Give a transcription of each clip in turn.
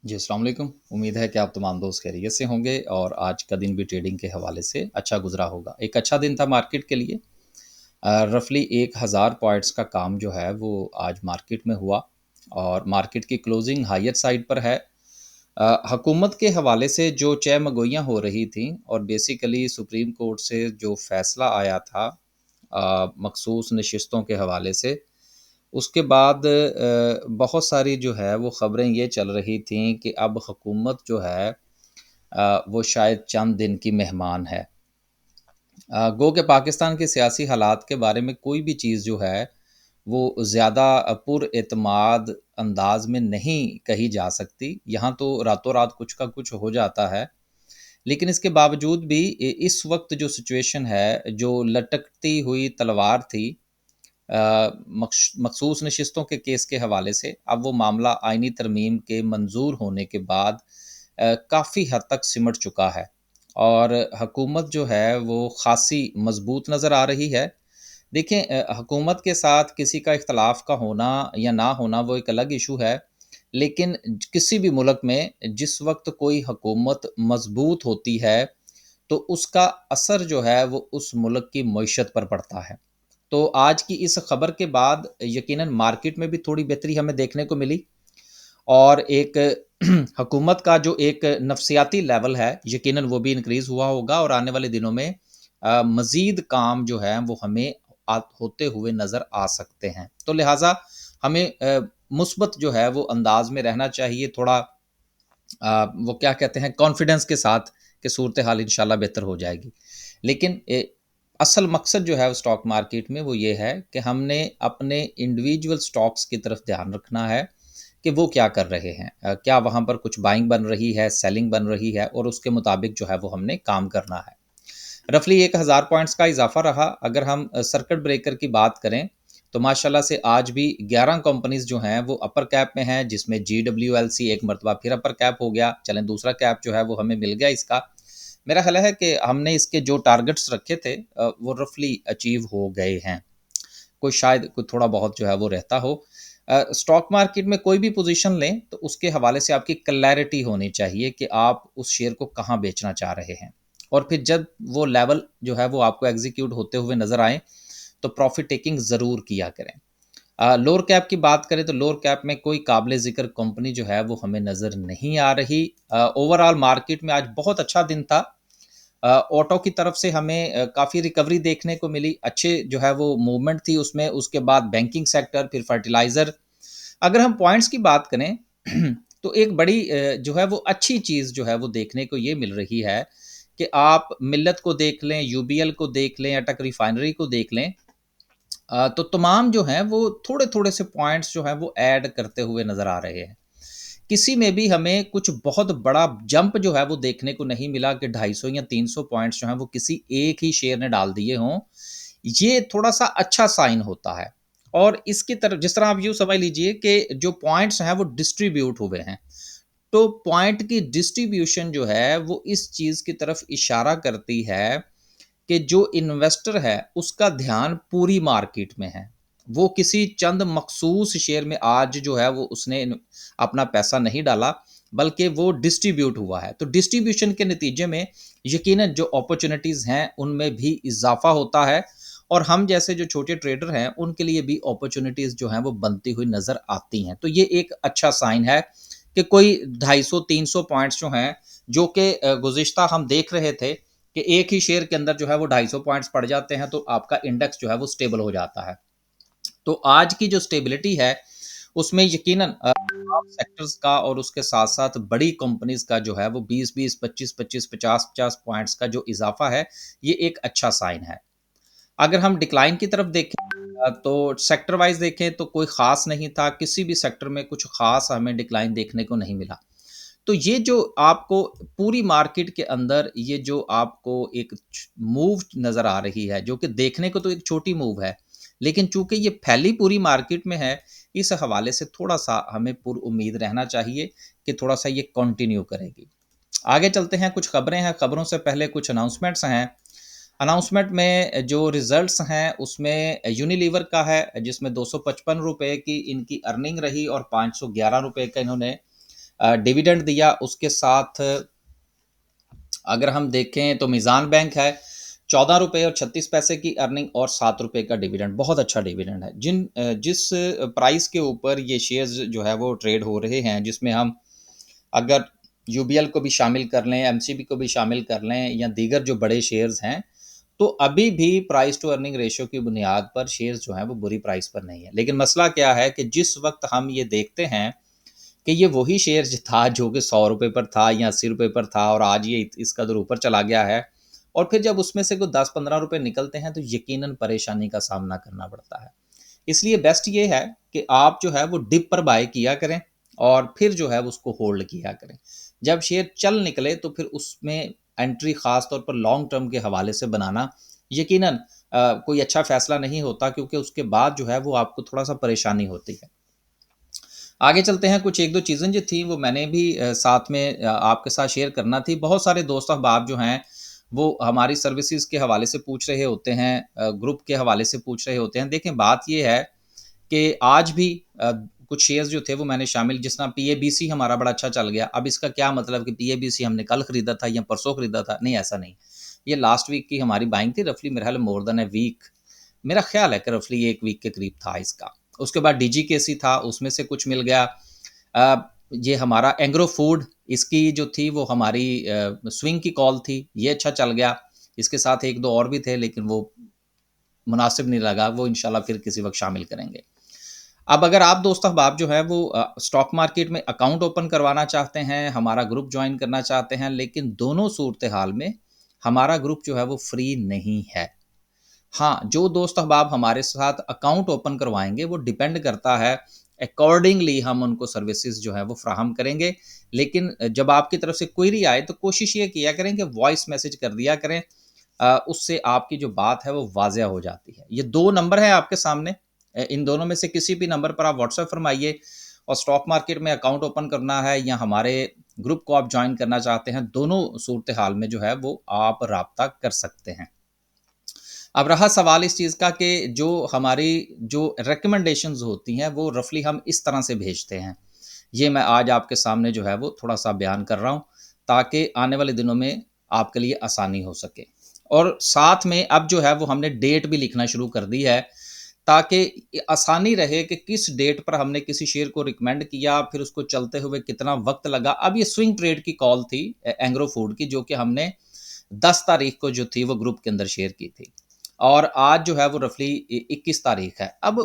जी, अस्सलाम वालेकुम। उम्मीद है कि आप तमाम दोस्त खैरियत से होंगे और आज का दिन भी ट्रेडिंग के हवाले से अच्छा गुज़रा होगा। एक अच्छा दिन था मार्केट के लिए। रफ़ली 1000 पॉइंट्स का काम जो है वो आज मार्केट में हुआ और मार्केट की क्लोजिंग हायर साइड पर है। हुकूमत के हवाले से जो चह-मगोइयाँ हो रही थीं और बेसिकली सुप्रीम कोर्ट से जो फ़ैसला आया था मख़सूस नशिस्तों के हवाले से, उसके बाद बहुत सारी जो है वो ख़बरें ये चल रही थीं कि अब हुकूमत जो है वो शायद चंद दिन की मेहमान है। गो के पाकिस्तान के सियासी हालात के बारे में कोई भी चीज़ जो है वो ज़्यादा पुरएतमाद अंदाज़ में नहीं कही जा सकती। यहाँ तो रातों-रात कुछ का कुछ हो जाता है। लेकिन इसके बावजूद भी इस वक़्त जो सिचुएशन है, जो लटकती हुई तलवार थी मखसूस नशिस्तों के केस के हवाले से अब वो मामला आईनी तरमीम के मंजूर होने के बाद काफ़ी हद तक सिमट चुका है और हुकूमत जो है वो खासी मजबूत नज़र आ रही है। देखें हुकूमत के साथ किसी का इख्तलाफ का होना या ना होना वो एक अलग इशू है, लेकिन किसी भी मुल्क में जिस वक्त कोई हुकूमत मजबूत होती है तो उसका असर जो है वो उस मुल्क की मईशत पर पड़ता है। तो आज की इस खबर के बाद यकीनन मार्केट में भी थोड़ी बेहतरी हमें देखने को मिली और एक हुकूमत का जो एक नफ्सियाती लेवल है यकीनन वो भी इंक्रीज़ हुआ होगा और आने वाले दिनों में मज़ीद काम जो है वो हमें होते हुए नज़र आ सकते हैं। तो लिहाज़ा हमें मुस्बत जो है वो अंदाज़ में रहना चाहिए थोड़ा वो क्या कहते हैं कॉन्फिडेंस के साथ कि सूरत हाल इंशाल्लाह बेहतर हो जाएगी। लेकिन असल मकसद जो है स्टॉक मार्केट में वो ये है कि हमने अपने इंडिविजुअल स्टॉक्स की तरफ ध्यान रखना है कि वो क्या कर रहे हैं। क्या वहाँ पर कुछ बाइंग बन रही है, सेलिंग बन रही है और उसके मुताबिक जो है वो हमने काम करना है। रफ़ली 1000 पॉइंट्स का इज़ाफ़ा रहा। अगर हम सर्किट ब्रेकर की बात करें, तो माशाल्लाह से आज भी 11 कंपनीज़ जो हैं वो अपर कैप में हैं, जिसमें जीडब्ल्यूएलसी एक मर्तबा फिर अपर कैप हो गया। चलें दूसरा कैप जो है वो हमें मिल गया इसका। मेरा ख़्याल है कि हमने इसके जो टारगेट्स रखे थे वो रफ़ली अचीव हो गए हैं। कोई शायद कोई थोड़ा बहुत जो है वो रहता हो। स्टॉक मार्केट में कोई भी पोज़ीशन लें, तो उसके हवाले से आपकी क्लैरिटी होनी चाहिए कि आप उस शेयर को कहाँ बेचना चाह रहे हैं। और फिर जब वो लेवल जो है वो आपको एग्ज़ीक्यूट होते हुए नज़र आएँ, तो प्रॉफ़िट टेकिंग ज़रूर किया करें। लोअर कैप की बात करें तो लोअर कैप में कोई काबिल ज़िक्र कंपनी जो है वो हमें नज़र नहीं आ रही। ओवरऑल मार्केट में आज बहुत अच्छा दिन था। ऑटो की तरफ से हमें काफ़ी रिकवरी देखने को मिली। अच्छे जो है वो मूवमेंट थी उसमें, उसके बाद बैंकिंग सेक्टर, फिर फर्टिलाइज़र। अगर हम पॉइंट्स की बात करें तो एक बड़ी जो है वो अच्छी चीज़ जो है वो देखने को ये मिल रही है कि आप मिल्लत को देख लें, यूबीएल को देख लें, अटक रिफाइनरी को देख लें तो तमाम जो हैं वो थोड़े-थोड़े से पॉइंट्स जो हैं वो ऐड करते हुए नज़र आ रहे हैं। किसी में भी हमें कुछ बहुत बड़ा जंप जो है वो देखने को नहीं मिला कि 250 या 300 पॉइंट्स जो हैं वो किसी एक ही शेयर ने डाल दिए हों। ये थोड़ा-सा अच्छा साइन होता है और इसकी तरफ जिस तरह आप यूँ समझ लीजिए कि जो पॉइंट्स हैं वो डिस्ट्रीब्यूट हुए हैं। तो पॉइंट की डिस्ट्रीब्यूशन जो है वो इस चीज़ की तरफ इशारा करती है कि जो इन्वेस्टर है उसका ध्यान पूरी मार्केट में है। वो किसी चंद मखसूस शेयर में आज जो है वो उसने अपना पैसा नहीं डाला, बल्कि वो डिस्ट्रीब्यूट हुआ है। तो डिस्ट्रीब्यूशन के नतीजे में यकीनन जो अपॉर्च्युनिटीज़ हैं उनमें भी इज़ाफ़ा होता है और हम जैसे जो छोटे ट्रेडर हैं उनके लिए भी अपॉर्च्युनिटीज़ जो हैं वो बनती हुई नज़र आती हैं। तो ये एक अच्छा साइन है कि कोई 250-300 पॉइंट्स जो हैं, जो कि गुज़िश्ता हम देख रहे थे कि एक ही शेयर के अंदर जो है वो 250 पॉइंट्स पड़ जाते हैं, तो आपका इंडेक्स जो है वो स्टेबल हो जाता है। तो आज की जो स्टेबिलिटी है, उसमें यकीनन तमाम सेक्टर्स का और उसके साथ-साथ बड़ी कंपनीज़ का जो है वो 20-20, 25-25, 50-50 पॉइंट्स का जो इज़ाफ़ा है, ये एक अच्छा साइन है। अगर हम डिक्लाइन की तरफ देखें तो सेक्टर वाइज़ देखें तो कोई ख़ास नहीं था, किसी भी सेक्टर में कुछ ख़ास हमें डिक्लाइन देखने को नहीं मिला। तो ये जो आपको पूरी मार्केट के अंदर ये जो आपको एक मूव नज़र आ रही है, जो कि देखने को तो एक छोटी मूव है, लेकिन चूँकि ये फैली पूरी मार्केट में है, इस हवाले से थोड़ा-सा हमें पुरउम्मीद रहना चाहिए कि थोड़ा-सा ये कंटिन्यू करेगी। आगे चलते हैं, कुछ खबरें हैं, खबरों से पहले कुछ अनाउंसमेंट्स हैं। अनाउंसमेंट में जो रिज़ल्ट्स हैं, उसमें यूनिलीवर का है, जिसमें ₹255 की इनकी अर्निंग रही और ₹511 का इन्होंने डिविडेंड दिया, उसके साथ अगर हम देखें तो मीज़ान बैंक है, ₹14 और 36 पैसे की अर्निंग और ₹7 का डिविडेंड, बहुत अच्छा डिविडेंड है। जिस प्राइस के ऊपर ये शेयर्स जो है वो ट्रेड हो रहे हैं, जिसमें हम अगर यूबीएल को भी शामिल कर लें, एमसीबी को भी शामिल कर लें या दीगर जो बड़े शेयर्स हैं, तो अभी भी प्राइस टू अर्निंग रेशियो की बुनियाद पर शेयर्स जो हैं वो बुरी प्राइस पर नहीं है। लेकिन मसला क्या है कि जिस वक़्त हम ये देखते हैं कि ये वही शेयर था जो कि ₹100 पर था या ₹80 पर था और आज ये इस कदर ऊपर चला गया है, और फिर जब उसमें से कोई ₹10-15 निकलते हैं तो यकीनन परेशानी का सामना करना पड़ता है। इसलिए बेस्ट ये है कि आप जो है वो डिप पर बाय किया करें और फिर जो है उसको होल्ड किया करें। जब शेयर चल निकले तो फिर उसमें एंट्री ख़ास तौर पर लॉन्ग टर्म के हवाले से बनाना यकीनन कोई अच्छा फ़ैसला नहीं होता, क्योंकि उसके बाद जो है वो आपको थोड़ा-सा परेशानी होती है। आगे चलते हैं, कुछ 1-2 चीज़ें जो थी वो मैंने भी साथ में आपके साथ शेयर करना थी। बहुत सारे दोस्त अहबाब जो हैं वो हमारी सर्विसेज़ के हवाले से पूछ रहे होते हैं, ग्रुप के हवाले से पूछ रहे होते हैं। देखें, बात ये है कि आज भी कुछ शेयर्स जो थे वो मैंने शामिल, जिस तरह पीएबीसी हमारा बड़ा अच्छा चल गया। अब इसका क्या मतलब कि पीएबीसी हमने कल खरीदा था या परसों खरीदा था? नहीं, ऐसा नहीं। ये लास्ट वीक की हमारी बाइंग थी, रफली मेरा ख्याल मोर देन अ वीक, मेरा ख्याल है कि रफली 1 वीक के करीब था इसका। उसके बाद डीजीकेसी था, उसमें से कुछ मिल गया। ये हमारा एंग्रो फूड, इसकी जो थी वो हमारी स्विंग की कॉल थी, ये अच्छा चल गया। इसके साथ 1-2 और भी थे लेकिन वो मुनासिब नहीं लगा, वो इंशाल्लाह फिर किसी वक़्त शामिल करेंगे। अब अगर आप दोस्त अहबाब जो है वो स्टॉक मार्केट में अकाउंट ओपन करवाना चाहते हैं, हमारा ग्रुप जॉइन करना चाहते हैं, लेकिन दोनों सूरत हाल में हमारा ग्रुप जो है वो फ्री नहीं है। हाँ, जो दोस्त अहबाब हमारे साथ अकाउंट ओपन करवाएँगे वो डिपेंड करता है, अकॉर्डिंगली हम उनको सर्विसेज़ जो है वो फ़राहम करेंगे। लेकिन जब आपकी तरफ से क्वेरी आए तो कोशिश ये किया करें कि वॉइस मैसेज कर दिया करें, उससे आपकी जो बात है वो वाज़िया हो जाती है। ये 2 नंबर हैं आपके सामने, इन दोनों में से किसी भी नंबर पर आप व्हाट्सएप फरमाइए, और स्टॉक मार्केट में अकाउंट ओपन करना है या हमारे ग्रुप को आप जॉइन करना चाहते हैं, दोनों सूरत हाल में जो है वो आप राब्ता कर सकते हैं। अब रहा सवाल इस चीज़ का कि जो हमारी जो रिकमेंडेशंस होती हैं वो रफ़ली हम इस तरह से भेजते हैं। ये मैं आज आपके सामने जो है वो थोड़ा-सा बयान कर रहा हूँ, ताकि आने वाले दिनों में आपके लिए आसानी हो सके। और साथ में अब जो है वो हमने डेट भी लिखना शुरू कर दी है, ताकि आसानी रहे कि किस डेट पर हमने किसी शेयर को रिकमेंड किया, फिर उसको चलते हुए कितना वक़्त लगा। अब ये स्विंग ट्रेड की कॉल थी एंग्रो फूड की, जो कि हमने 10 तारीख को जो थी वो ग्रुप के अंदर शेयर की थी। और आज जो है वो रफ़ली 21 तारीख है। अब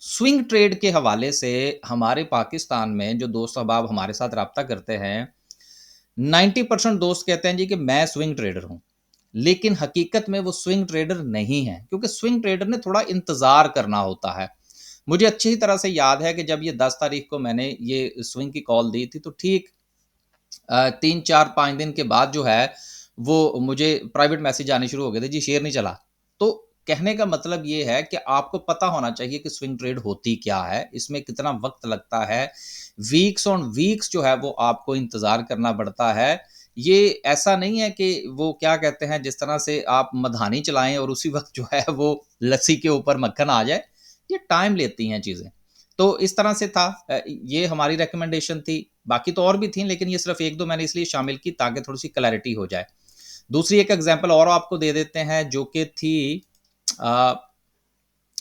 स्विंग ट्रेड के हवाले से हमारे पाकिस्तान में जो दोस्त अहबाब हमारे साथ राब्ता करते हैं, 90% दोस्त कहते हैं जी कि मैं स्विंग ट्रेडर हूँ। लेकिन हकीकत में वो स्विंग ट्रेडर नहीं है, क्योंकि स्विंग ट्रेडर ने थोड़ा इंतज़ार करना होता है। मुझे अच्छी तरह से याद है कि जब ये 10 तारीख को मैंने ये स्विंग की कॉल दी थी, तो ठीक 3, 4, 5 दिन के बाद जो है, वो मुझे प्राइवेट मैसेज आने शुरू हो गए थे, जी शेयर नहीं चला। तो कहने का मतलब ये है कि आपको पता होना चाहिए कि स्विंग ट्रेड होती क्या है, इसमें कितना वक़्त लगता है, वीक्स ऑन वीक्स जो है वो आपको इंतज़ार करना पड़ता है। ये ऐसा नहीं है कि वो क्या कहते हैं, जिस तरह से आप मधानी चलाएँ और उसी वक़्त जो है वो लस्सी के ऊपर मक्खन आ जाए, ये टाइम लेती हैं चीज़ें। तो इस तरह से था, ये हमारी रिकमेंडेशन थी। बाकी तो और भी थी, लेकिन ये सिर्फ़ 1-2 मैंने इसलिए शामिल की ताकि थोड़ी-सी क्लैरिटी हो जाए। दूसरी एक एग्ज़ाम्पल और आपको दे देते हैं, जो कि थी अ,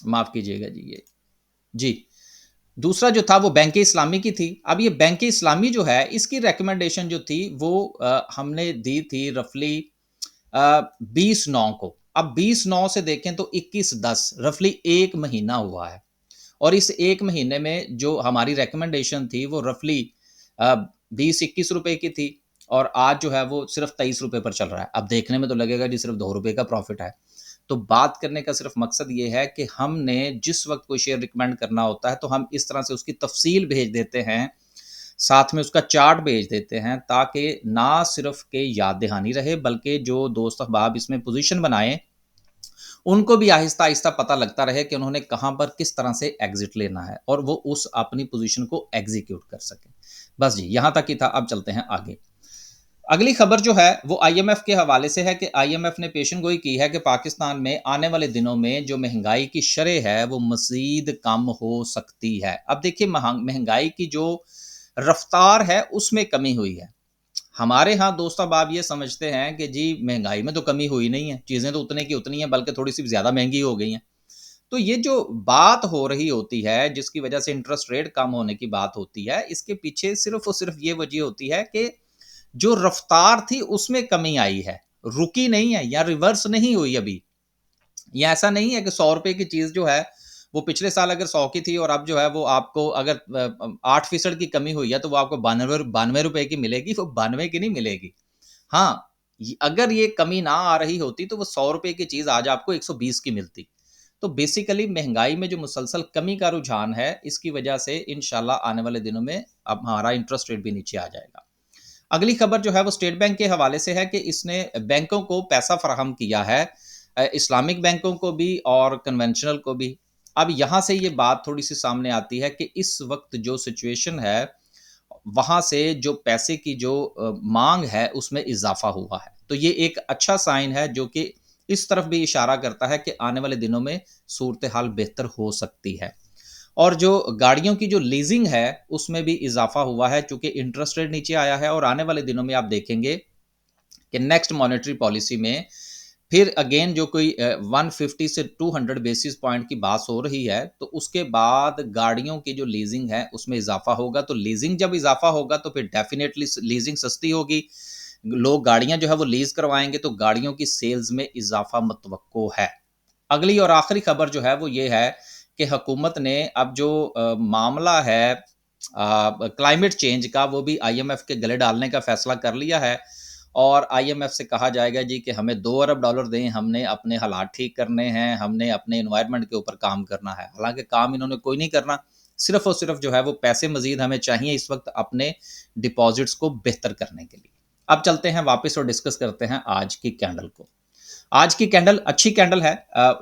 माफ़ कीजिएगा जी ये, जी। दूसरा जो था वो बैंक-ए-इस्लामी की थी। अब ये बैंक-ए-इस्लामी जो है, इसकी रिकमेंडेशन जो थी वो हमने दी थी रफ़ली 20/9 को। अब 20/9 से देखें तो 21/10 रफ़ली 1 महीना हुआ है। और इस 1 महीने में जो हमारी रिकमेंडेशन थी वो रफ़ली 20-21 रुपए की थी, और आज जो है वो सिर्फ़ ₹23 पर चल रहा है। अब देखने में तो लगेगा जी सिर्फ़ ₹2 का प्रॉफ़िट है। तो बात करने का सिर्फ़ मकसद ये है कि हमने जिस वक़्त कोई शेयर रिकमेंड करना होता है, तो हम इस तरह से उसकी तफ़सील भेज देते हैं, साथ में उसका चार्ट भेज देते हैं, ताकि ना सिर्फ़ के याद दहानी रहे, बल्कि जो दोस्त अहबाब इसमें पोज़ीशन बनाएँ, उनको भी आहिस्ता-आहिस्ता पता लगता रहे कि उन्होंने कहाँ पर किस तरह से एग्ज़िट लेना है, और वो उस अपनी पोज़ीशन को एग्ज़ीक्यूट कर सकें। बस जी, यहाँ तक ही था, अब चलते हैं आगे। अगली खबर जो है वो आईएमएफ के हवाले से है कि आईएमएफ ने पेशन गोई की है कि पाकिस्तान में आने वाले दिनों में जो महंगाई की शरह है वो मज़ीद कम हो सकती है। अब देखिए, महंगाई की जो रफ्तार है उसमें कमी हुई है। हमारे यहाँ दोस्त अब आप ये समझते हैं कि जी महँगाई में तो कमी हुई नहीं है, चीज़ें तो उतने की उतनी हैं बल्कि थोड़ी-सी ज़्यादा महँगी हो गई हैं। तो ये जो बात हो रही होती है जिसकी वजह से इंटरेस्ट रेट कम होने की बात होती है, इसके पीछे सिर्फ़ और सिर्फ़ ये वजह होती है कि जो रफ्तार थी उसमें कमी आई है, रुकी नहीं है या रिवर्स नहीं हुई अभी। ये ऐसा नहीं है कि ₹100 की चीज़ जो है, वो पिछले साल अगर 100 की थी और अब जो है वो आपको अगर 8% की कमी हुई है, तो वो आपको 92 रुपए की मिलेगी, वो 92 की नहीं मिलेगी। हाँ, अगर ये कमी ना आ रही होती, तो वो ₹100 की चीज़ आज आपको 120 की मिलती। तो बेसिकली महँगाई में जो मुसलसल कमी का रुझान है, इसकी वजह से इंशाल्लाह आने वाले दिनों में अब हमारा इंटरेस्ट रेट भी नीचे आ जाएगा। अगली खबर जो है वो स्टेट बैंक के हवाले से है कि इसने बैंकों को पैसा फ़राहम किया है, इस्लामिक बैंकों को भी और कन्वेंशनल को भी। अब यहाँ से ये बात थोड़ी-सी सामने आती है कि इस वक़्त जो सिचुएशन है, वहाँ से जो पैसे की जो माँग है उसमें इज़ाफ़ा हुआ है। तो ये एक अच्छा साइन है जो कि इस तरफ भी इशारा करता है कि आने वाले दिनों में सूरत-ए-हाल बेहतर हो सकती है। और जो गाड़ियों की जो लीज़िंग है, उसमें भी इज़ाफ़ा हुआ है चूँकि इंटरेस्ट रेट नीचे आया है और आने वाले दिनों में आप देखेंगे कि नेक्स्ट मॉनेटरी पॉलिसी में फिर अगेन जो कोई 150 से 200 बेसिस पॉइंट की बात हो रही है, तो उसके बाद गाड़ियों की जो लीज़िंग है, उसमें इज़ाफ़ा होगा। तो लीज़िंग जब इज़ाफ़ा होगा, तो फिर डेफ़िनेटली लीज़िंग सस्ती होगी। लोग गाड़ियाँ जो है वो लीज़ करवाएँगे, तो गाड़ियों की सेल्स में इज़ाफ़ा मुतवक्को है। अगली और आखिरी खबर जो है वो ये है कि हुकूमत ने अब जो मामला है क्लाइमेट चेंज का वो भी आईएमएफ के गले डालने का फैसला कर लिया है और आईएमएफ से कहा जाएगा जी कि हमें 2 अरब डॉलर दें, हमने अपने हालात ठीक करने हैं, हमने अपने एनवायरनमेंट के ऊपर काम करना है। हालाँकि काम इन्होंने कोई नहीं करना, सिर्फ़ और सिर्फ़ जो है वो पैसे मज़ीद हमें चाहिए इस वक़्त अपने डिपॉज़िट्स को बेहतर करने के लिए। अब चलते हैं वापस और डिस्कस करते हैं आज की कैंडल को। आज की कैंडल अच्छी कैंडल है।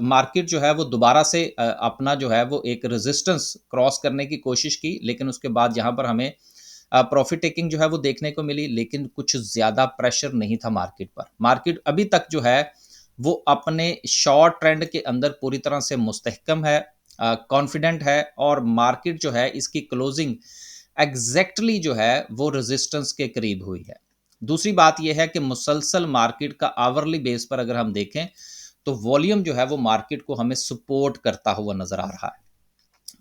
मार्केट जो है वो दोबारा से अपना जो है वो एक रेजिस्टेंस क्रॉस करने की कोशिश की, लेकिन उसके बाद यहाँ पर हमें प्रॉफिट टेकिंग जो है वो देखने को मिली, लेकिन कुछ ज़्यादा प्रेशर नहीं था मार्केट पर। मार्केट अभी तक जो है वो अपने शॉर्ट ट्रेंड के अंदर पूरी तरह से मुस्तहकम है, कॉन्फिडेंट है और मार्केट जो है इसकी क्लोजिंग एग्जैक्टली जो है वो रेजिस्टेंस के करीब हुई है। दूसरी बात यह है कि मुसलसल मार्केट का आवरली बेस पर अगर हम देखें तो वॉल्यूम जो है वो मार्केट को हमें सपोर्ट करता हुआ नजर आ रहा है।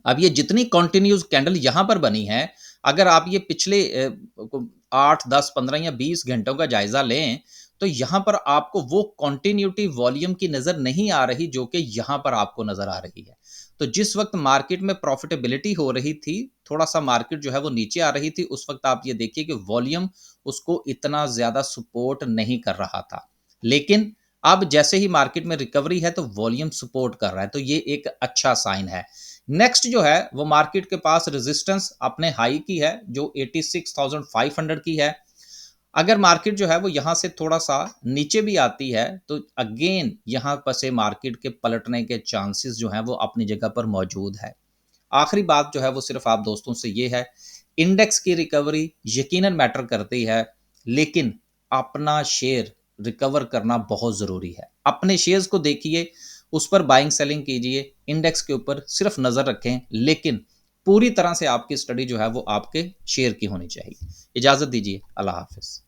अब ये जितनी कंटिन्यूस कैंडल यहाँ पर बनी है, अगर आप ये पिछले 8, 10, 15 या 20 घंटों का जायजा लें, तो यहाँ पर आपको वो कंटिन्यूटी वॉल्यूम की नज़र नहीं आ रही जो कि यहाँ पर आपको नज़र आ रही है। तो जिस वक्त मार्केट में प्रॉफिटेबिलिटी हो रही थी, थोड़ा सा मार्केट जो है वो नीचे आ रही थी, उस वक्त आप ये देखिए कि वॉल्यूम उसको इतना ज़्यादा सपोर्ट नहीं कर रहा था। लेकिन अब जैसे ही मार्केट में रिकवरी है तो वॉल्यूम सपोर्ट कर रहा है, तो ये एक अच्छा साइन है। नेक्स्ट जो है वो मार्केट के पास रेजिस्टेंस अपने हाई की है जो 86,500 की है। अगर मार्केट जो है वो यहाँ से थोड़ा सा नीचे भी आती है तो अगेन यहाँ पर से मार्केट के पलटने के चांसेस जो हैं वो अपनी जगह पर मौजूद है। आखिरी बात जो है वो सिर्फ आप दोस्तों से ये है, इंडेक्स की रिकवरी यकीनन मैटर करती है, लेकिन अपना शेयर रिकवर करना बहुत ज़रूरी है। अपने शेयर्स को देखिए, उस पर बाइंग सेलिंग कीजिए, इंडेक्स के ऊपर सिर्फ नज़र रखें, लेकिन पूरी तरह से आपकी स्टडी जो है वो आपके शेयर की होनी चाहिए। इजाज़त दीजिए, अल्लाह हाफ़िज़।